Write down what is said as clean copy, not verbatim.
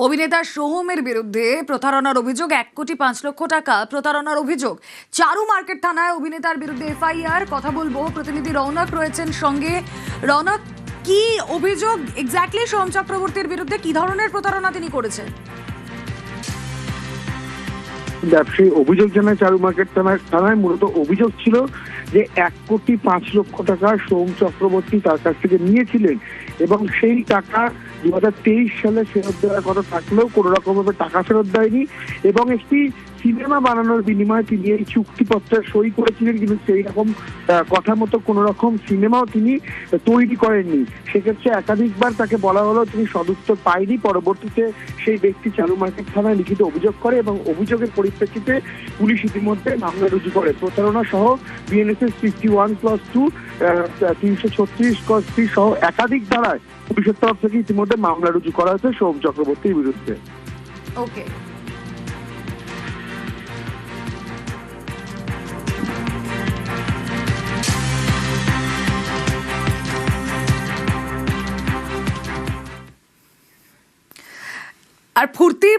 অভিনেতা সোহমের বিরুদ্ধে প্রতারণার অভিযোগ, 1,05,00,000 টাকা প্রতারণার অভিযোগ। চারু মার্কেট থানায় অভিনেতার বিরুদ্ধে এফআইআর। কথা বলবো, প্রতিনিধি রৌনক রয়েছেন সঙ্গে। রৌনক, কি অভিযোগ এক্স্যাক্টলি সোহম চক্রবর্তীর বিরুদ্ধে? কি ধরনের প্রতারণা তিনি করেছেন? ব্যবসায়ী অভিযোগ জানায় চারু মার্কেট থানায় মূলত অভিযোগ ছিল যে 1,05,00,000 টাকা সোহম চক্রবর্তী তার কাছ থেকে নিয়েছিলেন এবং সেই টাকা 2023 সালে ফেরত দেওয়ার কথা থাকলেও কোনো রকম ভাবে টাকা ফেরত দেয়নি এবং একটি সিনেমা বানানোর বিনিময়ে তিনি এই চুক্তিপত্রে সই করেছিলেন, কিন্তু সেই রকম কথা মতো কোনো রকম সিনেমাও তিনি তৈরি করেননি। সেক্ষেত্রে একাধিকবার তাকে বলা হলো, তিনি সদুত্তর পায়নি। পরবর্তীতে সেই ব্যক্তি চারু মার্কেট থানায় লিখিত অভিযোগ করে এবং অভিযোগের পরিপ্রেক্ষিতে পুলিশ ইতিমধ্যে মামলা রুজু করে। প্রতারণা সহ বিএনএসএস 51+2 336 সহ একাধিক ধারায় পুলিশের তরফ থেকে ইতিমধ্যে মামলা রুজু করা হয়েছে সোহম চক্রবর্তীর বিরুদ্ধে। ওকে। আর ফুর্তির